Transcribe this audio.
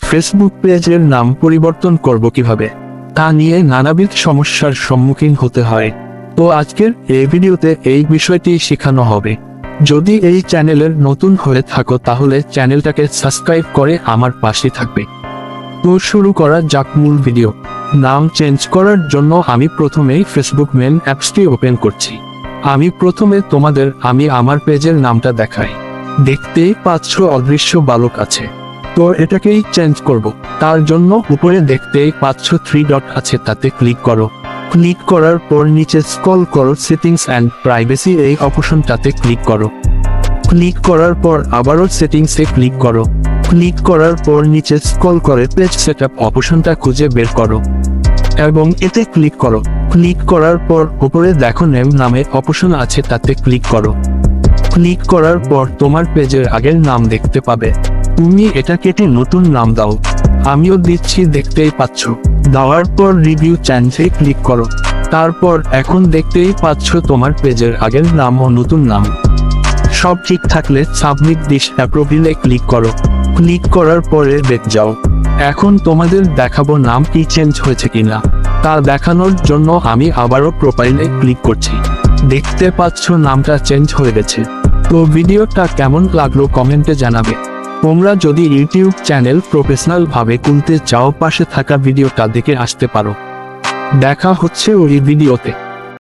Facebook পেজের নাম পরিবর্তন করব কিভাবে, তা নিয়ে নানাবিধ সমস্যার সম্মুখীন হতে হয়। তো আজকের এই ভিডিওতে এই বিষয়টি শেখানো হবে। যদি এই চ্যানেলের নতুন হয়ে থাকো তাহলে চ্যানেলটাকে সাবস্ক্রাইব করে আমার পাশে থাকবে। তো শুরু করা যাক মূল ভিডিও। নাম চেঞ্জ করার জন্য আমি প্রথমেই ফেসবুক মেন অ্যাপসটি ওপেন করছি। আমি প্রথমে তোমাদের আমার পেজের নামটা দেখাই। দেখতেই পাচ্ছ অদৃশ্য বালক আছে, তো এটাকেই চেঞ্জ করব। তার জন্য উপরে দেখতেই পাচ্ছ 3 ডট আছে, তাতে ক্লিক করো। ক্লিক করার পর নিচে স্ক্রল করো, সেটিংস অ্যান্ড প্রাইভেসি এই অপশনটাতে ক্লিক করো। ক্লিক করার পর আবারও সেটিংসে ক্লিক করো। ক্লিক করার পর নিচে স্ক্রল করে পেজ সেটআপ অপশনটা খুঁজে বের করো এবং এতে ক্লিক করো। ক্লিক করার পর উপরে দেখো নেম নামে অপশন আছে, তাতে ক্লিক করো। ক্লিক করার পর তোমার পেজের আগের নাম দেখতে পাবে। তুমি এটা কেটে নতুন নাম দাও। আমিও দিচ্ছি, দেখতেই পাচ্ছ। দেওয়ার পর রিভিউ চেঞ্জে ক্লিক করো। তারপর এখন দেখতেই পাচ্ছ তোমার পেজের আগের নাম ও নতুন নাম সব ঠিক থাকলে সাবমিট দিস অ্যাপ্রুভে ক্লিক করো। ক্লিক করার পরে ব্যাক যাও। এখন তোমাদের দেখাবো নাম কি চেঞ্জ হয়েছে কিনা। তা দেখানোর জন্য আমি আবারও প্রোফাইলে ক্লিক করছি। দেখতে পাচ্ছ নামটা চেঞ্জ হয়ে গেছে। তো ভিডিওটা কেমন লাগলো কমেন্টে জানাবে। তোমরা যদি ইউটিউব চ্যানেল প্রফেশনাল ভাবে খুলতে চাও পাশে থাকা ভিডিওটা দেখে আসতে পারো। দেখা হচ্ছে ওই ভিডিওতে।